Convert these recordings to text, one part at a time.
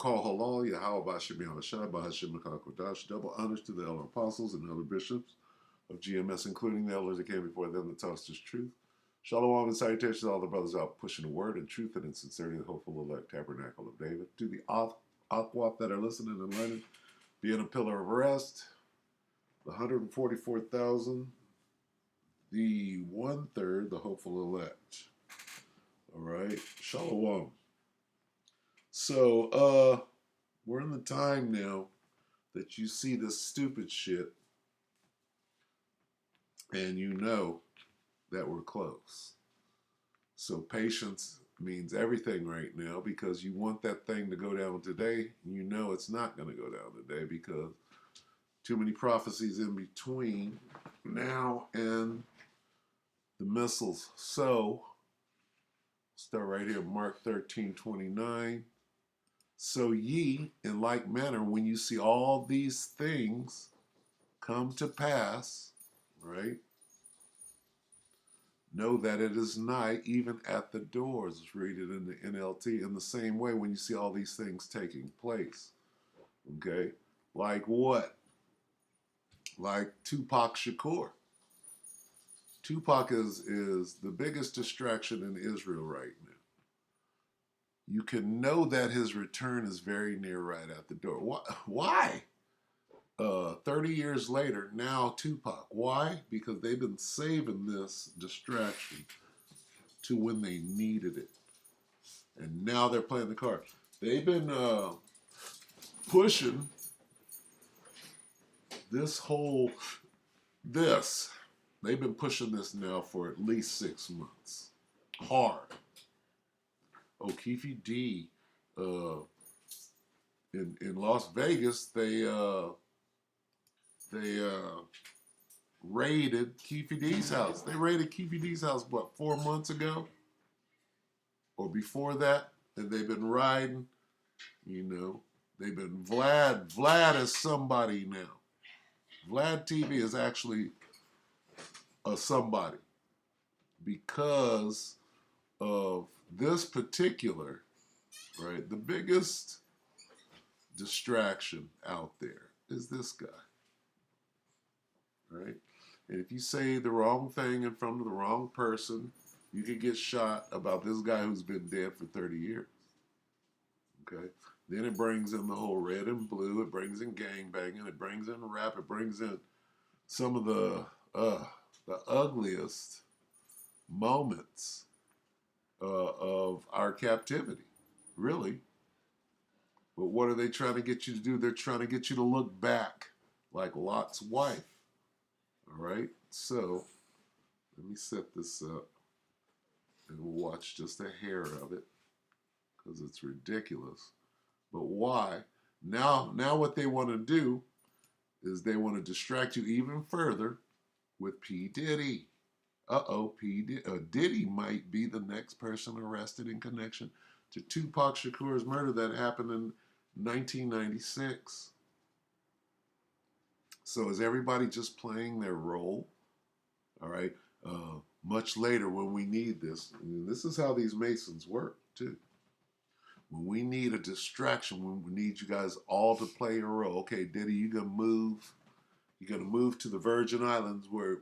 Call halal, Yahweh Bashem Yahushua, Bahashem Kodash. Double honors to the elder apostles and elder bishops of GMS, including the elders that came before them that taught us truth. Shalom and salutations to all the brothers out pushing the word and truth and in sincerity, the hopeful elect tabernacle of David. To the Aquap that are listening and learning, being a pillar of rest, the 144,000, the 1/3, the hopeful elect. All right, Shalom. So, we're in the time now that you see this stupid shit and you know that we're close. So patience means everything right now because you want that thing to go down today. And you know it's not going to go down today because too many prophecies in between now and the missiles. So, start right here, Mark 13:29. So ye, in like manner, when you see all these things come to pass, right? Know that it is nigh, even at the doors. Let's read it in the NLT. In the same way, when you see all these things taking place, okay? Like what? Like Tupac Shakur. Tupac is the biggest distraction in Israel right now. You can know that his return is very near right at the door. Why? 30 years later, now Tupac. Why? Because they've been saving this distraction to when they needed it. And now they're playing the card. They've been pushing this. They've been pushing this now for at least 6 months. Hard. O'Keefe D. In Las Vegas, they raided Keefe D's house. They raided Keefe D's house, what, 4 months ago? Or before that? And they've been riding, you know. They've been Vlad is somebody now. Vlad TV is actually a somebody because of this particular, right? The biggest distraction out there is this guy, right? And if you say the wrong thing in front of the wrong person, you could get shot about this guy who's been dead for 30 years, okay? Then it brings in the whole red and blue, it brings in gangbanging, it brings in rap, it brings in some of the ugliest moments of our captivity, really. But what are they trying to get you to do? They're trying to get you to look back like Lot's wife. All right? So, let me set this up and we'll watch just a hair of it because it's ridiculous. But why? Now what they want to do is they want to distract you even further with P. Diddy. Diddy might be the next person arrested in connection to Tupac Shakur's murder that happened in 1996. So is everybody just playing their role? All right. Much later when we need this, and this is how these Masons work too. When we need a distraction, when we need you guys all to play a role. Okay, Diddy, you're gonna move. You're gonna move to the Virgin Islands where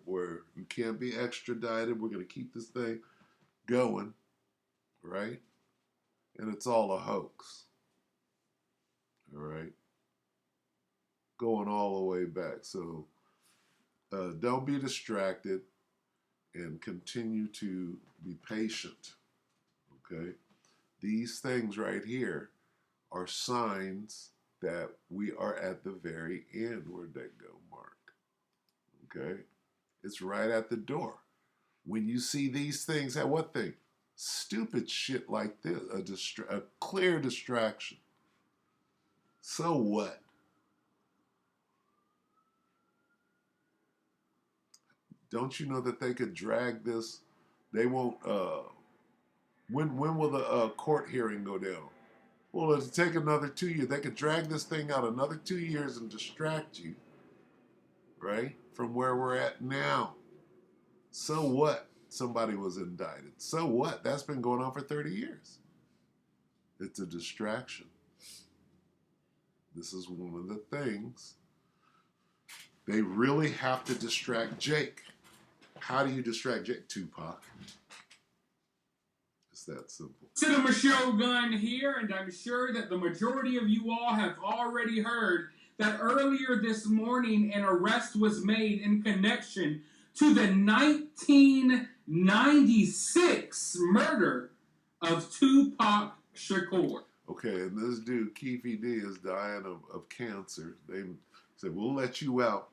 you can't be extradited. We're gonna keep this thing going, right? And it's all a hoax. All right. Going all the way back. So don't be distracted and continue to be patient. Okay? These things right here are signs that we are at the very end. Where'd that go, Mark? Okay? It's right at the door. When you see these things, what thing? Stupid shit like this, a clear distraction. So what? Don't you know that they could drag this? They won't. When will the court hearing go down? Well, it'll take another 2 years. They could drag this thing out another 2 years and distract you, right, from where we're at now. So what? Somebody was indicted. So what? That's been going on for 30 years. It's a distraction. This is one of the things. They really have to distract Jake. How do you distract Jake? Tupac. It's that simple. Cinema Shogun here, and I'm sure that the majority of you all have already heard that earlier this morning an arrest was made in connection to the 1996 murder of Tupac Shakur. Okay, and this dude, Keefe D, is dying of cancer. They said, we'll let you out.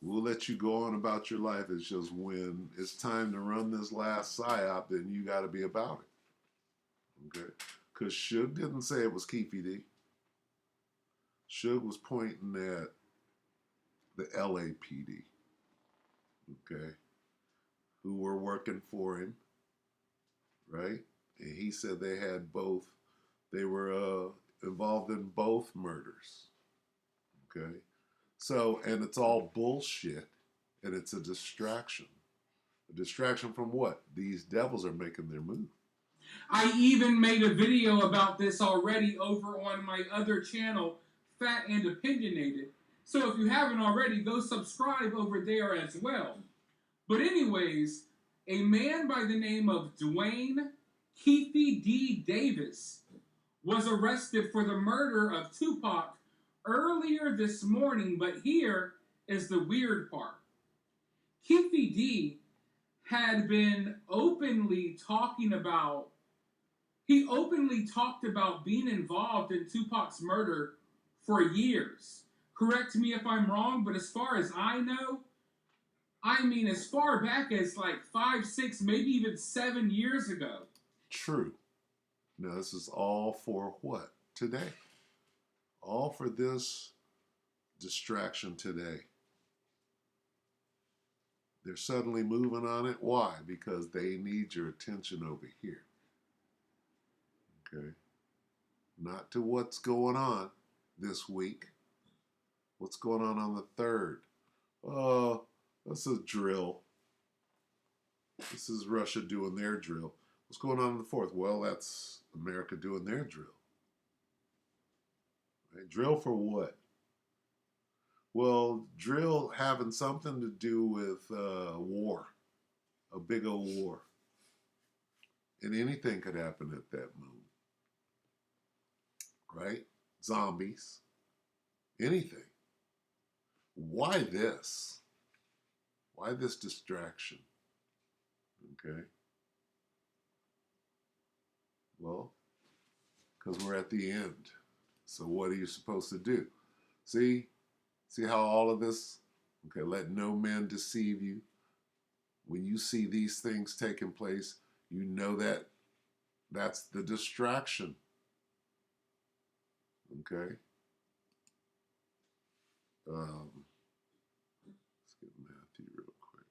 We'll let you go on about your life. It's just when it's time to run this last psyop, then you got to be about it. Okay? Because Suge didn't say it was Keefe D. Suge was pointing at the LAPD, okay, who were working for him, right? And he said they had both, they were involved in both murders, okay? So, and it's all bullshit, and it's a distraction. A distraction from what? These devils are making their move. I even made a video about this already over on my other channel, Fat and Opinionated. So if you haven't already, go subscribe over there as well. But anyways, a man by the name of Dwayne Keefe D. Davis was arrested for the murder of Tupac earlier this morning, but here is the weird part. Keefe D had been openly talked about being involved in Tupac's murder for years. Correct me if I'm wrong, but as far as I know, I mean as far back as like 5, 6, maybe even 7 years ago. True. Now this is all for what? Today. All for this distraction today. They're suddenly moving on it. Why? Because they need your attention over here. Okay? Not to what's going on this week. What's going on the 3rd? Oh, that's a drill. This is Russia doing their drill. What's going on the 4th? Well, that's America doing their drill. Right? Drill for what? Well, drill having something to do with war, a big old war. And anything could happen at that moon. Right? Zombies. Anything. Why this? Why this distraction? Okay? Well, because we're at the end. So what are you supposed to do? See how all of this, okay, let no man deceive you. When you see these things taking place, you know that that's the distraction. Okay? Let's get Matthew real quick.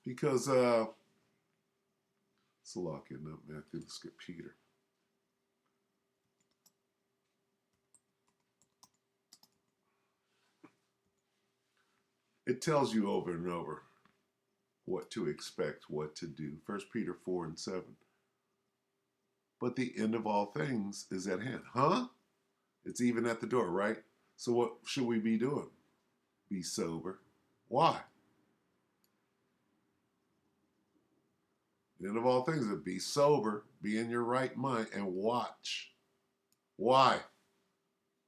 Because, it's a lot getting up, Matthew. Let's get Peter. It tells you over and over what to expect, what to do. 1 Peter 4 and 7. But the end of all things is at hand. Huh? It's even at the door, right? So what should we be doing? Be sober. Why? The end of all things is be sober, be in your right mind, and watch. Why?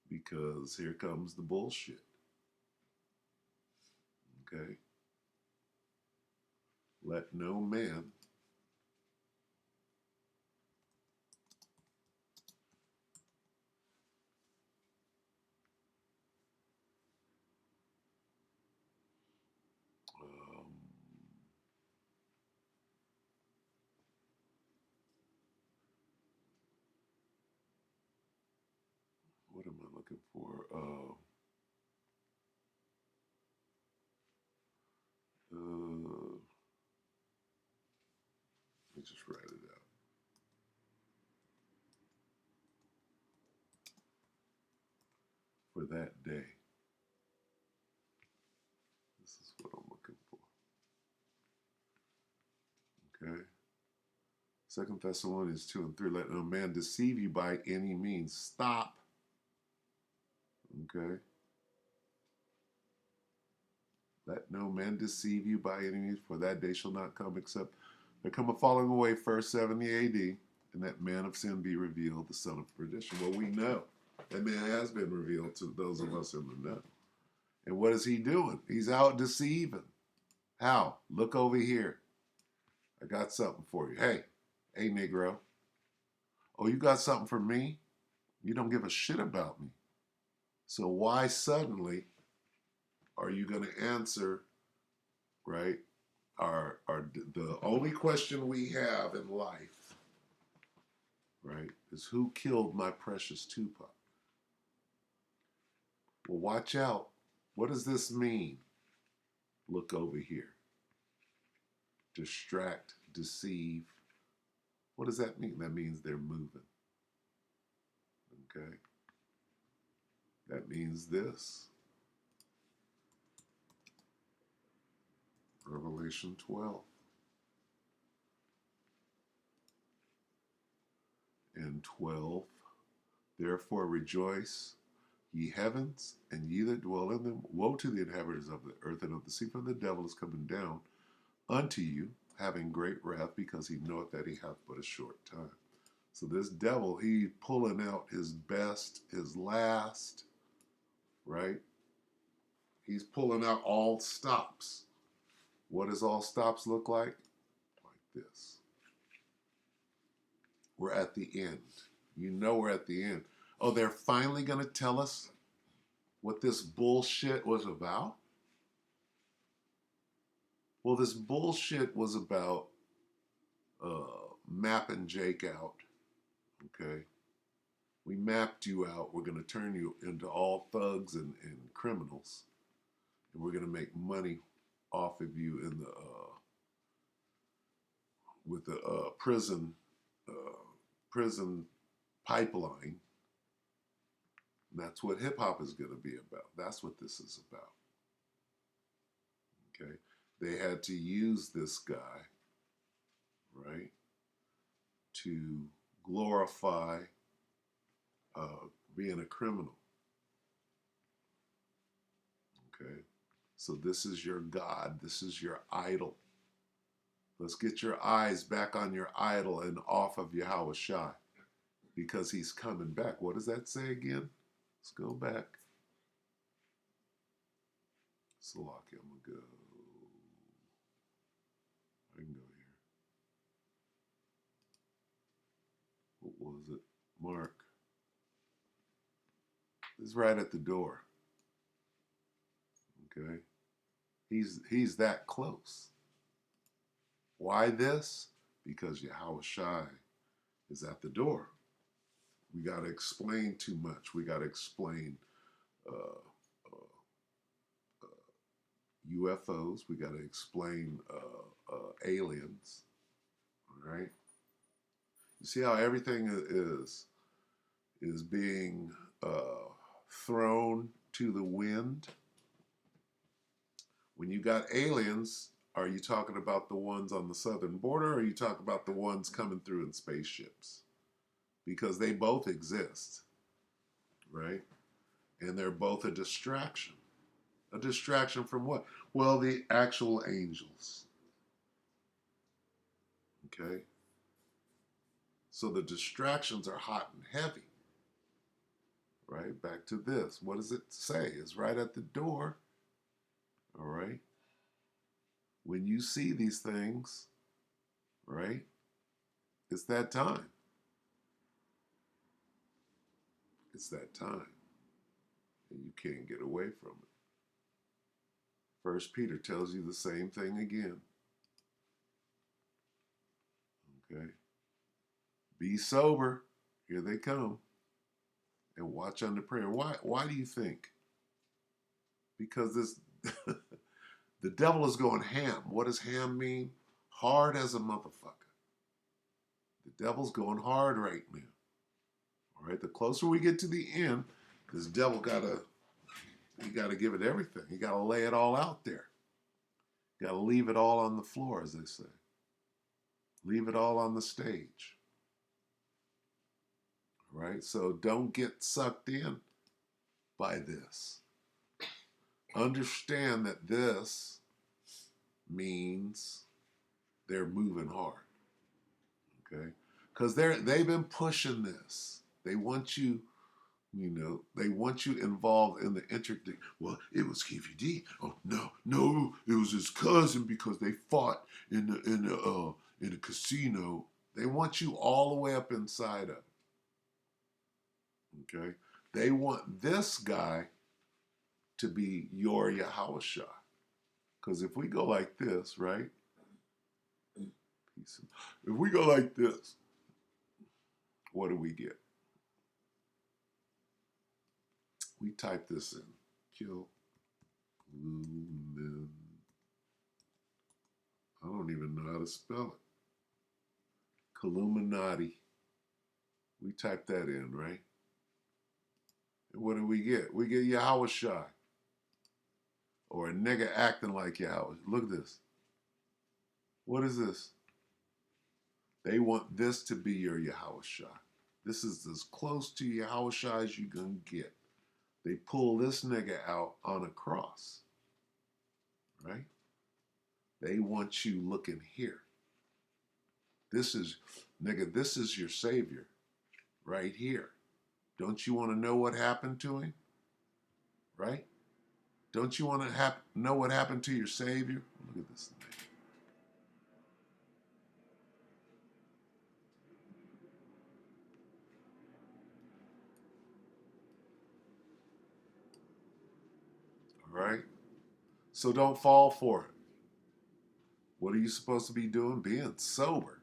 Because here comes the bullshit. Okay? Let no man what am I looking for? Let me just write it out. For that day. This is what I'm looking for. Okay? 2 Thessalonians 2 and 3. Let no man deceive you by any means. Stop. Okay. Let no man deceive you by any means, for that day shall not come except there come a falling away first 70 AD, and that man of sin be revealed, the son of perdition. Well, we know that man has been revealed to those of us in the know. And what is he doing? He's out deceiving. How? Look over here. I got something for you. Hey, Negro. Oh, you got something for me? You don't give a shit about me. So why suddenly are you going to answer, right? The only question we have in life, right, is who killed my precious Tupac? Well, watch out. What does this mean? Look over here. Distract, deceive. What does that mean? That means they're moving. Okay? That means this. Revelation 12. And 12. Therefore rejoice, ye heavens, and ye that dwell in them. Woe to the inhabitants of the earth and of the sea, for the devil is coming down unto you, having great wrath, because he knoweth that he hath but a short time. So this devil, he pulling out his best, his last, right? He's pulling out all stops. What does all stops look like? Like this. We're at the end. You know we're at the end. Oh, they're finally going to tell us what this bullshit was about? Well, this bullshit was about mapping Jake out, okay? We mapped you out. We're going to turn you into all thugs and criminals, and we're going to make money off of you in the with the prison pipeline. And that's what hip hop is going to be about. That's what this is about. Okay, they had to use this guy, right, to glorify being a criminal. Okay, so this is your God. This is your idol. Let's get your eyes back on your idol and off of Yahweh Shai, because he's coming back. What does that say again? Let's go back. Salaki, I'm going to go. I can go here. What was it? Mark. It's right at the door. Okay? He's that close. Why this? Because Yahweh Shai is at the door. We got to explain too much. We got to explain UFOs. We got to explain aliens. All right? You see how everything is being thrown to the wind? When you got aliens, are you talking about the ones on the southern border, or are you talking about the ones coming through in spaceships? Because they both exist, right? And they're both a distraction. A distraction from what? Well, the actual angels. Okay? So the distractions are hot and heavy. Right? Back to this. What does it say? It's right at the door. All right? When you see these things, right? It's that time. It's that time. And you can't get away from it. First Peter tells you the same thing again. Okay? Be sober. Here they come. And watch under prayer. Why do you think? Because this the devil is going ham. What does ham mean? Hard as a motherfucker. The devil's going hard right now. All right? The closer we get to the end, this devil gotta give it everything. He gotta lay it all out there. Gotta leave it all on the floor, as they say. Leave it all on the stage. Right? So don't get sucked in by this. Understand that this means they're moving hard. Okay? Because they've been pushing this. They want you, they want you involved in the intricate. Well, it was Keefy D. Oh no, it was his cousin because they fought in the casino. They want you all the way up inside of it. Okay, they want this guy to be your Yahushua. Because if we go like this, right? If we go like this, what do we get? We type this in. Kill Lumen. I don't even know how to spell it. Illuminati. We type that in, right? And what do we get? We get Yahushua. Or a nigga acting like Yahweh. Look at this. What is this? They want this to be your Yahushua. This is as close to Yahushua as you can get. They pull this nigga out on a cross. Right? They want you looking here. This is, nigga, this is your Savior. Right here. Don't you want to know what happened to him? Right? Don't you want to know what happened to your Savior? Look at this thing. All right? So don't fall for it. What are you supposed to be doing? Being sober.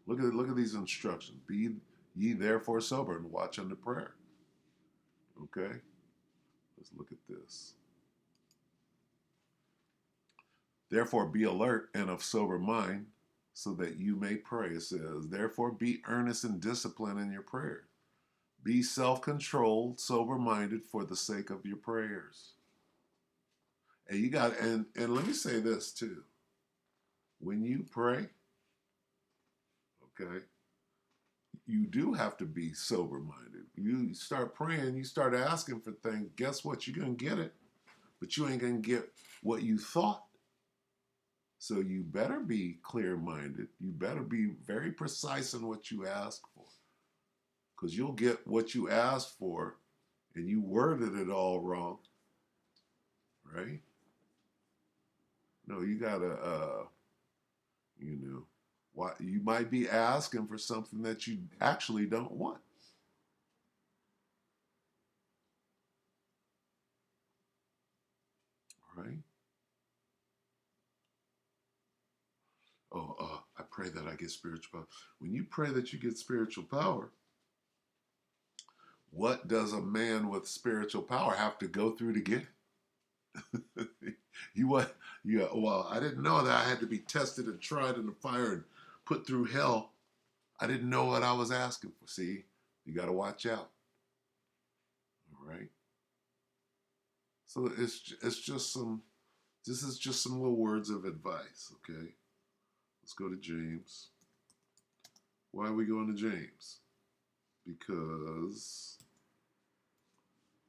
Look at these instructions. Be ye therefore sober and watch unto prayer. Okay? Let's look at this. Therefore be alert and of sober mind, so that you may pray. It says, therefore be earnest and disciplined in your prayer. Be self-controlled, sober-minded for the sake of your prayers. And you got, and let me say this too. When you pray, okay, you do have to be sober-minded. You start praying, you start asking for things, guess what? You're going to get it, but you ain't going to get what you thought. So you better be clear-minded. You better be very precise in what you ask for, because you'll get what you asked for, and you worded it all wrong, right? No, you gotta, why you might be asking for something that you actually don't want. Right? Oh, I pray that I get spiritual power. When you pray that you get spiritual power, what does a man with spiritual power have to go through to get it? You what? Yeah. Well, I didn't know that I had to be tested and tried in the fire and put through hell. I didn't know what I was asking for. See, you got to watch out. All right. So it's just some. This is just some little words of advice. Okay. Let's go to James. Why are we going to James? Because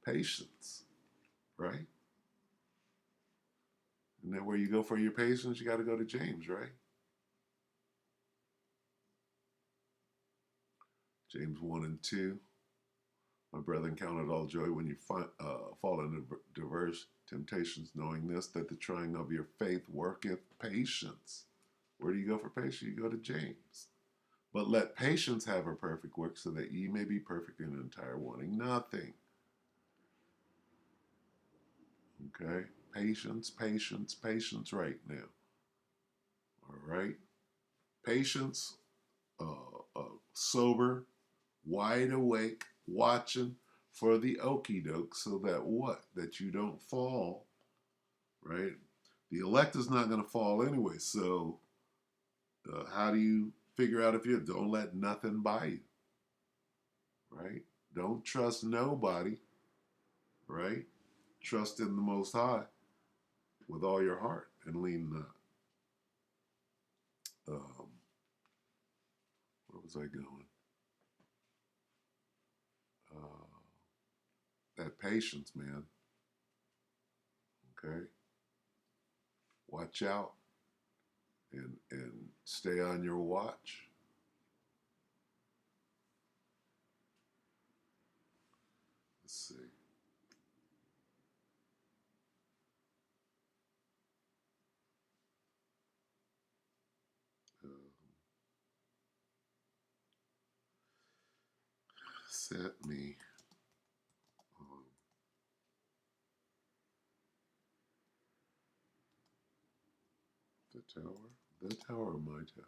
patience, right? And then where you go for your patience, you got to go to James, right? James 1 and 2. My brethren, count it all joy when you fall into diverse temptations, knowing this, that the trying of your faith worketh patience. Where do you go for patience? You go to James. But let patience have her perfect work, so that ye may be perfect and entire, wanting nothing. Okay? Patience, patience, patience right now. All right? Patience, sober, wide awake, watching for the okie doke, so that what? That you don't fall, right? The elect is not going to fall anyway, so how do you figure out if you don't let nothing buy you, right? Don't trust nobody, right? Trust in the Most High with all your heart and lean not. was I going? That patience, man. Okay, watch out and stay on your watch. Let's see. Set me on the tower. The tower or my tower?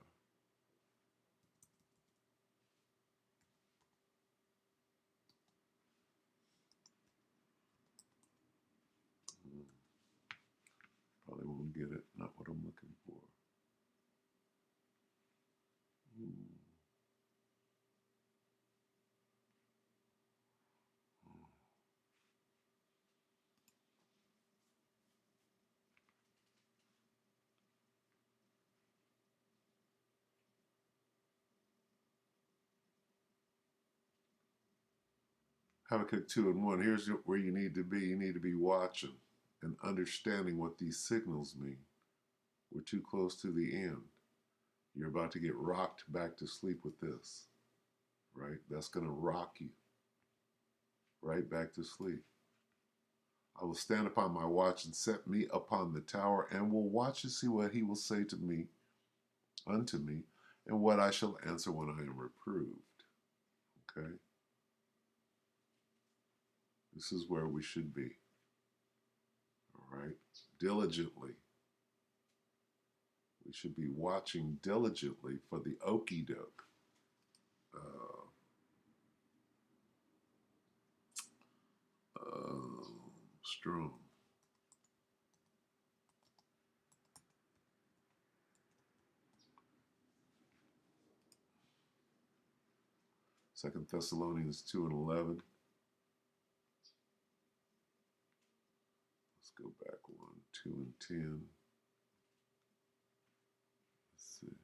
Probably won't get it. Not what I'm looking for. Habakkuk 2 and 1. Here's where you need to be. You need to be watching and understanding what these signals mean. We're too close to the end. You're about to get rocked back to sleep with this, right? That's going to rock you right back to sleep. I will stand upon my watch and set me upon the tower, and will watch to see what he will say to me, unto me, and what I shall answer when I am reproved. Okay? This is where we should be. All right? Diligently. We should be watching diligently for the okie doke. Strong. Second Thessalonians 2 and 11. Let's go back 1, 2 and 10. Let's see.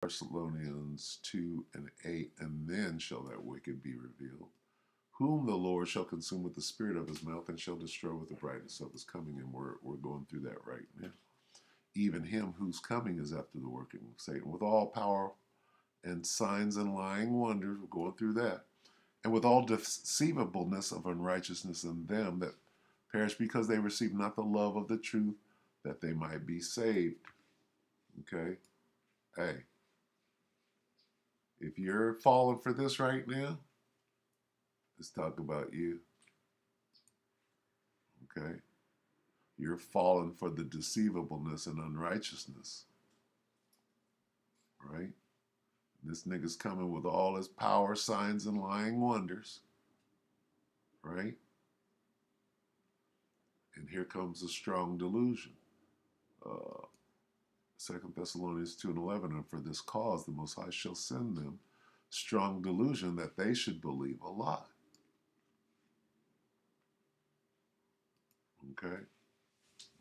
Thessalonians 2 and 8, and then shall that wicked be revealed, whom the Lord shall consume with the spirit of his mouth and shall destroy with the brightness of his coming. And we're going through that right now. Even him whose coming is after the working of Satan, with all power and signs and lying wonders. We're going through that. And with all deceivableness of unrighteousness in them that perish, because they receive not the love of the truth, that they might be saved. Okay? Hey, if you're falling for this right now, let's talk about you. Okay? You're falling for the deceivableness and unrighteousness. Right? This nigga's coming with all his power, signs, and lying wonders. Right? And here comes a strong delusion. 2 Thessalonians 2 and 11, and for this cause the Most High shall send them strong delusion that they should believe a lie. Okay?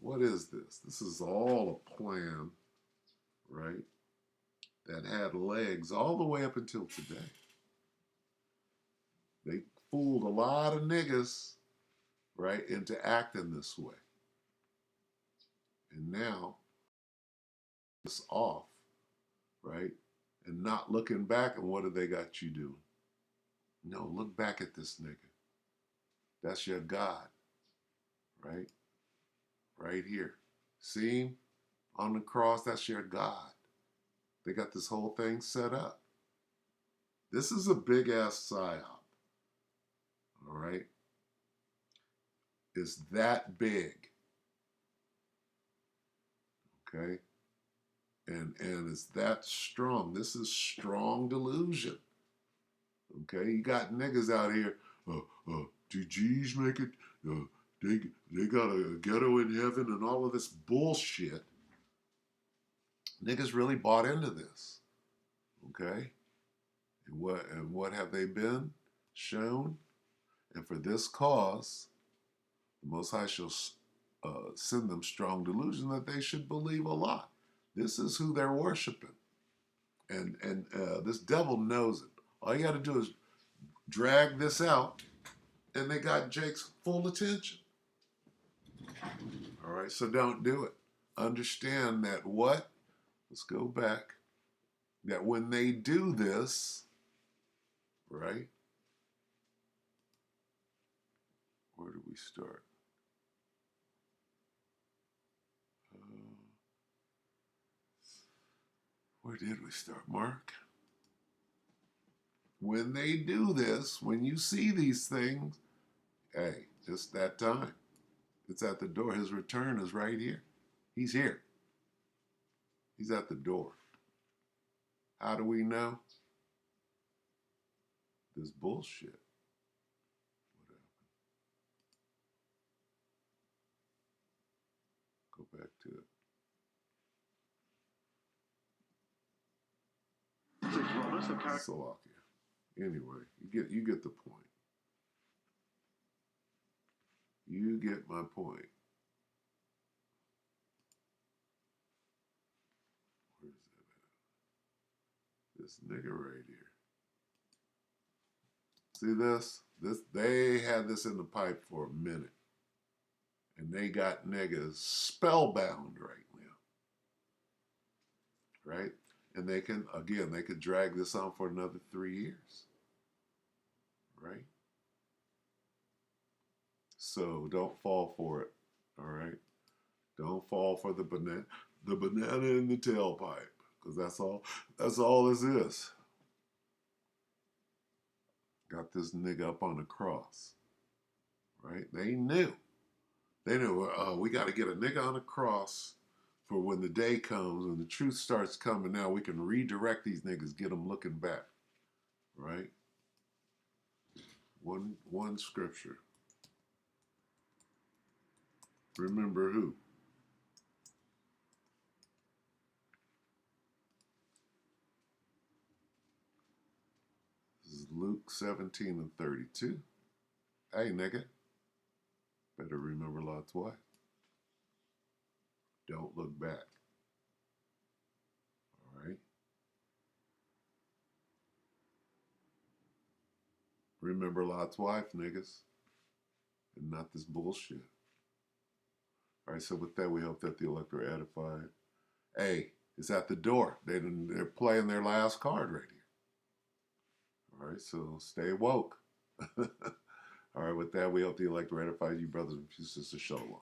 What is this? This is all a plan, right? That had legs all the way up until today. They fooled a lot of niggas, right, into acting this way. And now it's off, right? And not looking back, and what have they got you doing? No, look back at this nigga. That's your God, right? Right here. See him on the cross? That's your God. They got this whole thing set up. This is a big ass psyop. All right? It's that big. Okay? And it's that strong. This is strong delusion. Okay? You got niggas out here, do G's make it? They got a ghetto in heaven and all of this bullshit. Niggas really bought into this. Okay? And what have they been shown? And for this cause, the Most High shall send them strong delusion that they should believe a lie. This is who they're worshiping. And this devil knows it. All you got to do is drag this out, and they got Jake's full attention. All right, so don't do it. Understand that what? Let's go back. That when they do this, right? Where do we start? Where did we start, Mark? When they do this, when you see these things, hey, just that time. It's at the door. His return is right here. He's here. He's at the door. How do we know? This bullshit. What happened? Go back to it. Slovakia. Anyway, you get the point. You get my point. Where's that at? This nigga right here. See this? They had this in the pipe for a minute. And they got niggas spellbound right now. Right? And they can drag this on for another 3 years. Right? So don't fall for it. All right? Don't fall for the banana in the tailpipe. Because that's all this is. Got this nigga up on the cross. Right? They knew. We got to get a nigga on the cross for when the day comes, when the truth starts coming. Now we can redirect these niggas, get them looking back. Right? One scripture. Remember who? This is Luke 17 and 32. Hey, nigga. Better remember Lot's wife. Don't look back. All right? Remember Lot's wife, niggas. And not this bullshit. All right, so with that, we hope that the elect are edified. Hey, it's at the door. They're playing their last card right here. All right, so stay woke. All right, with that, we hope the elect are edified. You brothers and sisters, shalom.